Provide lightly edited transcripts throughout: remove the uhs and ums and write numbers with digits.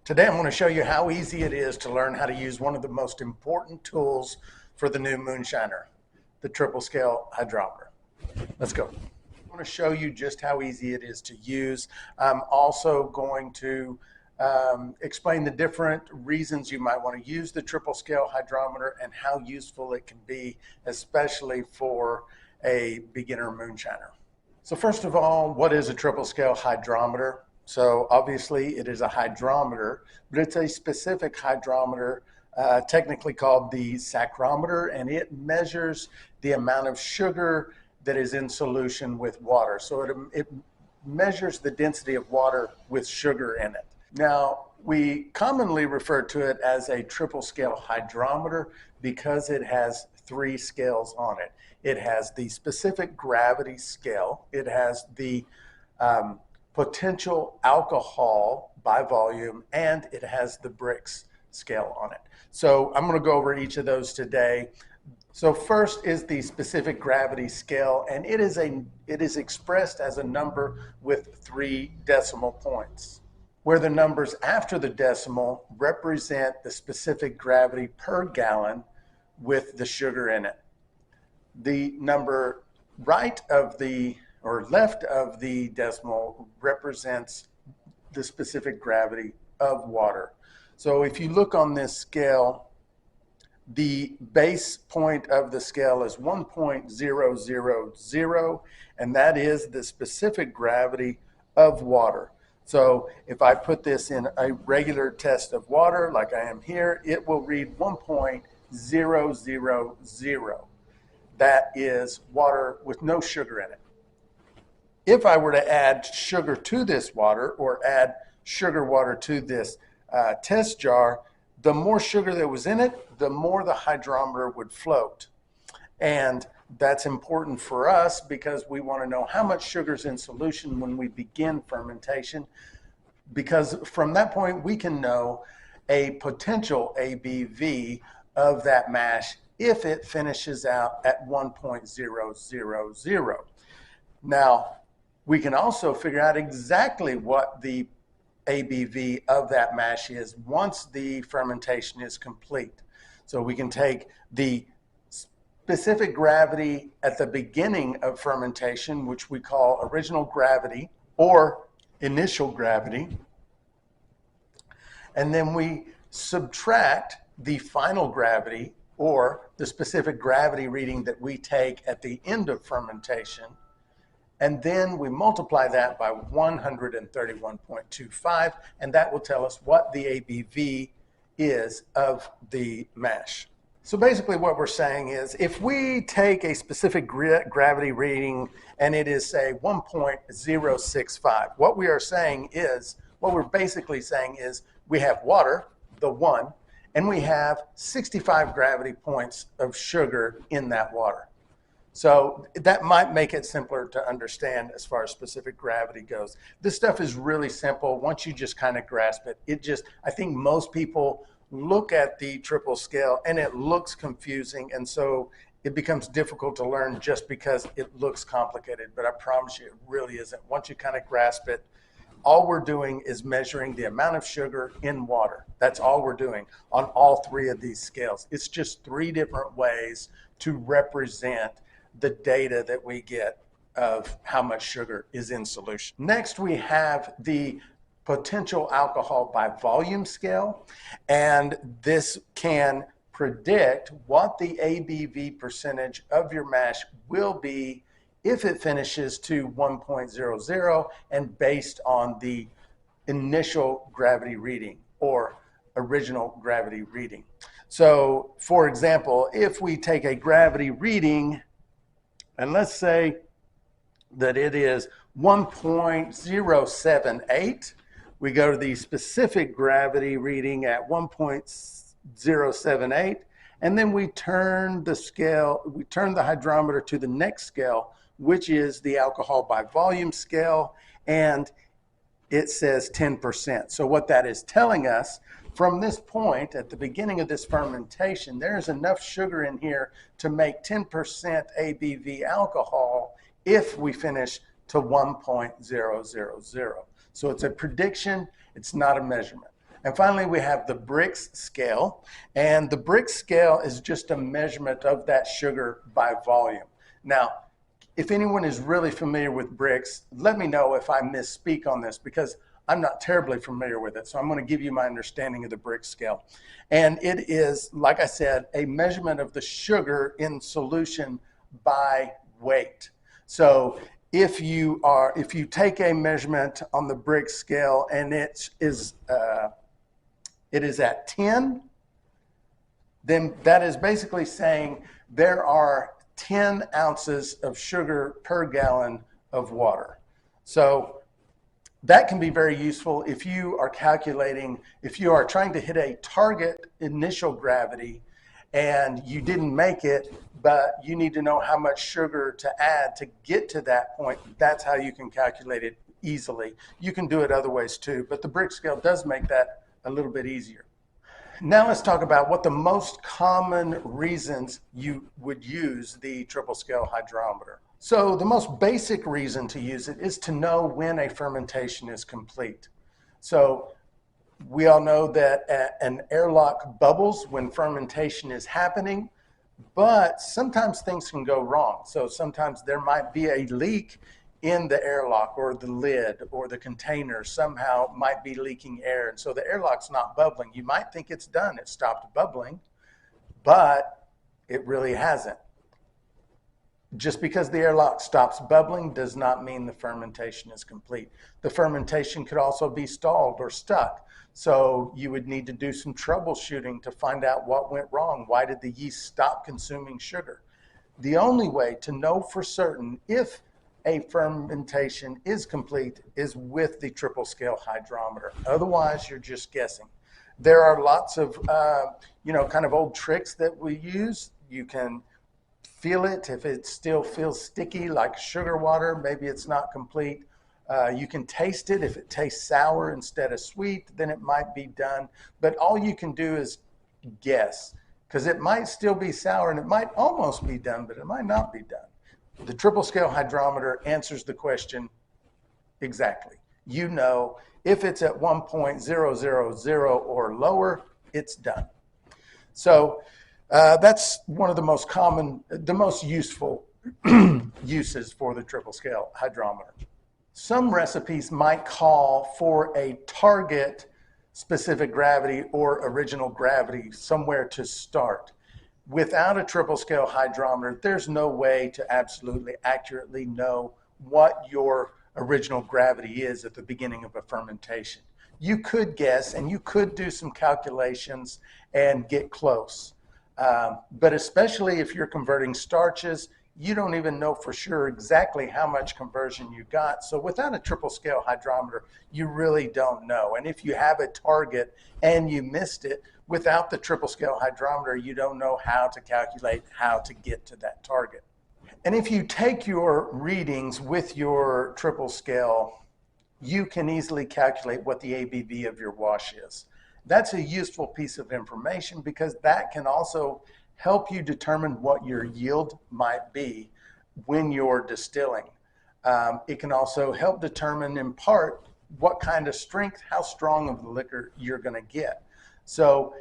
Today I'm going to show you how easy it is to learn how to use one of the most important tools for the new Moonshiner, the triple scale hydrometer. Let's go. I want to show you just how easy it is to use. I'm also going to explain the different reasons you might want to use the triple scale hydrometer and how useful it can be, especially for a beginner moonshiner. So first of all, what is a triple scale hydrometer? So obviously it is a hydrometer, but it's a specific hydrometer, technically called the saccharometer, and it measures the amount of sugar that is in solution with water. So it measures the density of water with sugar in it. Now, we commonly refer to it as a triple scale hydrometer because it has three scales on it. It has the specific gravity scale, it has the potential alcohol by volume, and it has the Brix scale on it. So I'm going to go over each of those today. So first is the specific gravity scale, and it is expressed as a number with 3 decimal points, where the numbers after the decimal represent the specific gravity per gallon with the sugar in it. The number right of the or left of the decimal represents the specific gravity of water. So if you look on this scale, the base point of the scale is 1.000, and that is the specific gravity of water. So if I put this in a regular test of water like I am here, it will read 1.000. That is water with no sugar in it. If I were to add sugar to this water or add sugar water to this test jar, the more sugar that was in it, the more the hydrometer would float. And that's important for us because we want to know how much sugar is in solution when we begin fermentation, because from that point we can know a potential ABV of that mash if it finishes out at 1.000. Now, we can also figure out exactly what the ABV of that mash is once the fermentation is complete. So we can take the specific gravity at the beginning of fermentation, which we call original gravity or initial gravity, and then we subtract the final gravity or the specific gravity reading that we take at the end of fermentation, and then we multiply that by 131.25, and that will tell us what the ABV is of the mash. So basically what we're saying is if we take a specific gravity reading and it is, say, 1.065, what we're basically saying is we have water, the 1, and we have 65 gravity points of sugar in that water. So that might make it simpler to understand as far as specific gravity goes. This stuff is really simple once you just kind of grasp it. I think most people look at the triple scale and it looks confusing, and so it becomes difficult to learn just because it looks complicated, but I promise you it really isn't. Once you kind of grasp it, all we're doing is measuring the amount of sugar in water. That's all we're doing on all 3 of these scales. It's just 3 different ways to represent the data that we get of how much sugar is in solution. Next, we have the potential alcohol by volume scale, and this can predict what the ABV percentage of your mash will be if it finishes to 1.00 and based on the initial gravity reading or original gravity reading. So for example, if we take a gravity reading and let's say that it is 1.078, we go to the specific gravity reading at 1.078, and then we turn the hydrometer to the next scale, which is the alcohol by volume scale, and it says 10%. So what that is telling us, from this point at the beginning of this fermentation, there's enough sugar in here to make 10% ABV alcohol if we finish to 1.000. So it's a prediction, it's not a measurement. And finally, we have the Brix scale. And the Brix scale is just a measurement of that sugar by volume. Now, if anyone is really familiar with Brix, let me know if I misspeak on this, because I'm not terribly familiar with it. So I'm going to give you my understanding of the Brix scale. And it is, like I said, a measurement of the sugar in solution by weight. So if you take a measurement on the Brix scale and it is at 10, then that is basically saying there are 10 ounces of sugar per gallon of water. So that can be very useful if you are calculating, if you are trying to hit a target initial gravity and you didn't make it, but you need to know how much sugar to add to get to that point. That's how you can calculate it easily. You can do it other ways too, but the Brix scale does make that a little bit easier. Now let's talk about what the most common reasons you would use the triple scale hydrometer. So the most basic reason to use it is to know when a fermentation is complete. So we all know that an airlock bubbles when fermentation is happening, but sometimes things can go wrong. So sometimes there might be a leak in the airlock, or the lid or the container somehow might be leaking air. And so the airlock's not bubbling. You might think it's done, it stopped bubbling, but it really hasn't. Just because the airlock stops bubbling does not mean the fermentation is complete. The fermentation could also be stalled or stuck. So you would need to do some troubleshooting to find out what went wrong. Why did the yeast stop consuming sugar? The only way to know for certain if a fermentation is complete is with the triple scale hydrometer. Otherwise, you're just guessing. There are lots of, kind of old tricks that we use. You can feel it. If it still feels sticky like sugar water, maybe it's not complete. You can taste it. If it tastes sour instead of sweet, then it might be done. But all you can do is guess, because it might still be sour and it might almost be done, but it might not be done. The triple scale hydrometer answers the question exactly. You know, if it's at 1.000 or lower, it's done. So that's one of the most common, the most useful uses for the triple scale hydrometer. Some recipes might call for a target specific gravity or original gravity somewhere to start. Without a triple scale hydrometer, there's no way to absolutely accurately know what your original gravity is at the beginning of a fermentation. You could guess and you could do some calculations and get close. But especially if you're converting starches, you don't even know for sure exactly how much conversion you got. So without a triple scale hydrometer, you really don't know. And if you have a target and you missed it, without the triple scale hydrometer, you don't know how to calculate how to get to that target. And if you take your readings with your triple scale, you can easily calculate what the ABV of your wash is. That's a useful piece of information because that can also help you determine what your yield might be when you're distilling. It can also help determine in part what kind of strength, how strong of the liquor you're going to get. So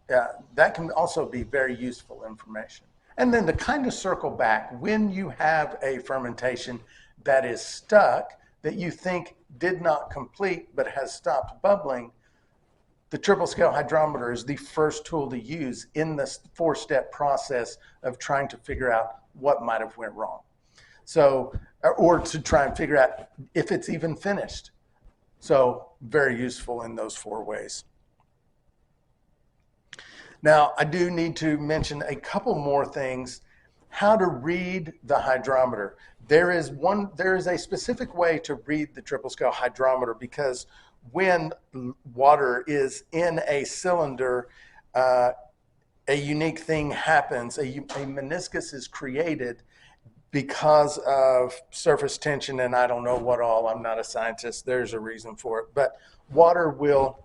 that can also be very useful information. And then to kind of circle back, when you have a fermentation that is stuck, that you think did not complete but has stopped bubbling, the triple scale hydrometer is the first tool to use in this four-step process of trying to figure out what might have went wrong. So, or to try and figure out if it's even finished. So very useful in those four ways. Now, I do need to mention a couple more things. How to read the hydrometer. There is a specific way to read the triple scale hydrometer because when water is in a cylinder, a unique thing happens. A meniscus is created because of surface tension, and I don't know what all. I'm not a scientist. There's a reason for it. But water will,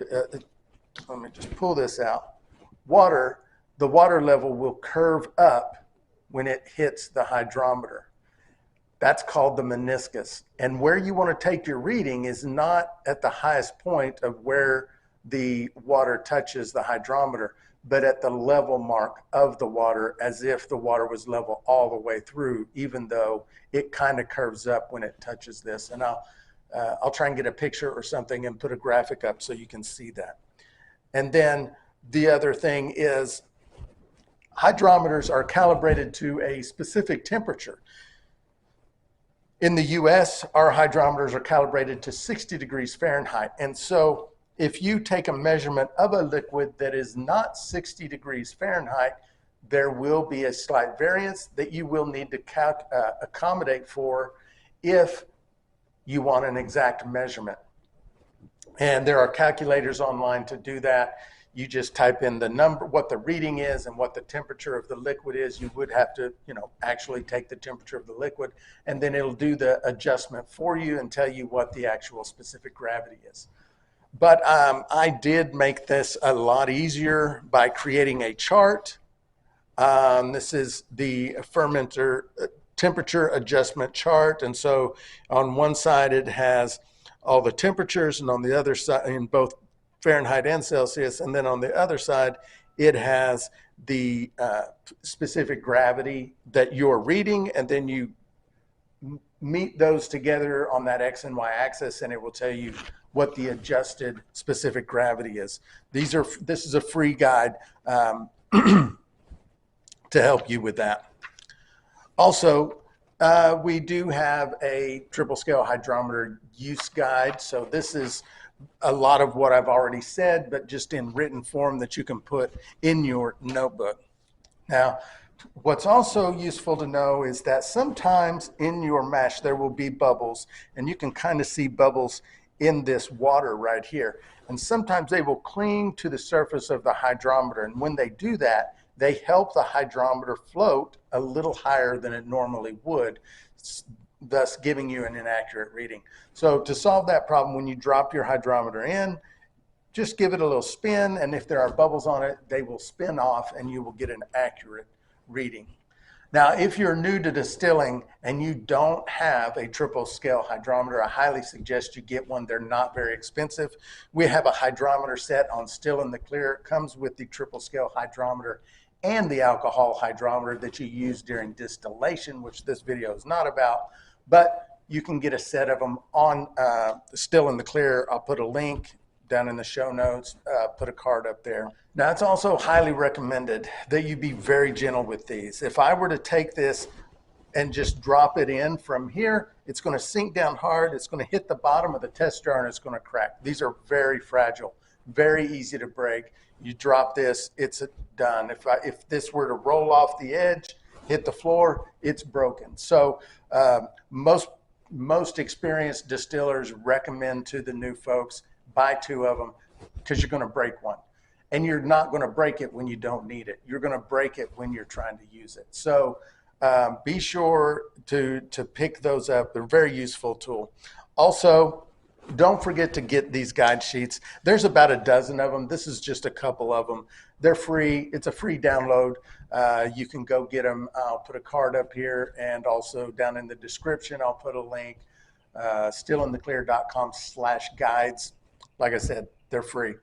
let me just pull this out. The water level will curve up when it hits the hydrometer. That's called the meniscus. And where you want to take your reading is not at the highest point of where the water touches the hydrometer, but at the level mark of the water, as if the water was level all the way through, even though it kind of curves up when it touches this. And I'll try and get a picture or something and put a graphic up so you can see that. And then the other thing is hydrometers are calibrated to a specific temperature. In the US, our hydrometers are calibrated to 60 degrees Fahrenheit. And so if you take a measurement of a liquid that is not 60 degrees Fahrenheit, there will be a slight variance that you will need to accommodate for if you want an exact measurement. And there are calculators online to do that. You just type in the number, what the reading is and what the temperature of the liquid is. You would have to, actually take the temperature of the liquid, and then it'll do the adjustment for you and tell you what the actual specific gravity is. But I did make this a lot easier by creating a chart. This is the fermenter temperature adjustment chart. And so on one side, it has all the temperatures, and on the other side, in both Fahrenheit and Celsius. And then on the other side, it has the specific gravity that you're reading. And then you meet those together on that X and Y axis, and it will tell you what the adjusted specific gravity is. This is a free guide to help you with that. Also, we do have a triple scale hydrometer use guide. So this is a lot of what I've already said, but just in written form that you can put in your notebook. Now, what's also useful to know is that sometimes in your mash there will be bubbles, and you can kind of see bubbles in this water right here. And sometimes they will cling to the surface of the hydrometer, and when they do that, they help the hydrometer float a little higher than it normally would, thus giving you an inaccurate reading. So to solve that problem, when you drop your hydrometer in, just give it a little spin, and if there are bubbles on it, they will spin off and you will get an accurate reading. Now, if you're new to distilling and you don't have a triple scale hydrometer, I highly suggest you get one. They're not very expensive. We have a hydrometer set on Still in the Clear. It comes with the triple scale hydrometer and the alcohol hydrometer that you use during distillation, which this video is not about, but you can get a set of them on Still in the Clear. I'll put a link down in the show notes, put a card up there. Now, it's also highly recommended that you be very gentle with these. If I were to take this and just drop it in from here, it's going to sink down hard, it's going to hit the bottom of the test jar, and it's going to crack. These are very fragile, very easy to break. You drop this, it's done. If this were to roll off the edge, hit the floor, it's broken. So most experienced distillers recommend to the new folks, buy 2 of them, because you're going to break one. And you're not going to break it when you don't need it. You're going to break it when you're trying to use it. So be sure to pick those up. They're a very useful tool. Also, don't forget to get these guide sheets. There's about a dozen of them. This is just a couple of them. They're free. It's a free download. You can go get them. I'll put a card up here, and also down in the description, I'll put a link, stillintheclear.com/guides. Like I said, they're free.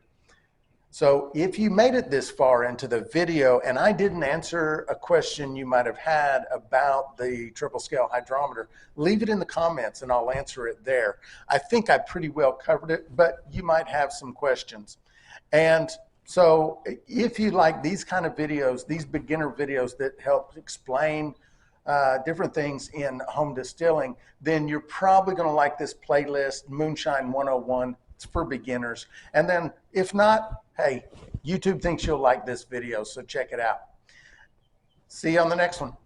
So if you made it this far into the video and I didn't answer a question you might have had about the triple scale hydrometer, leave it in the comments and I'll answer it there. I think I pretty well covered it, but you might have some questions. And so if you like these kind of videos, these beginner videos that help explain different things in home distilling, then you're probably going to like this playlist, Moonshine 101. It's for beginners. And then if not, hey, YouTube thinks you'll like this video, so check it out. See you on the next one.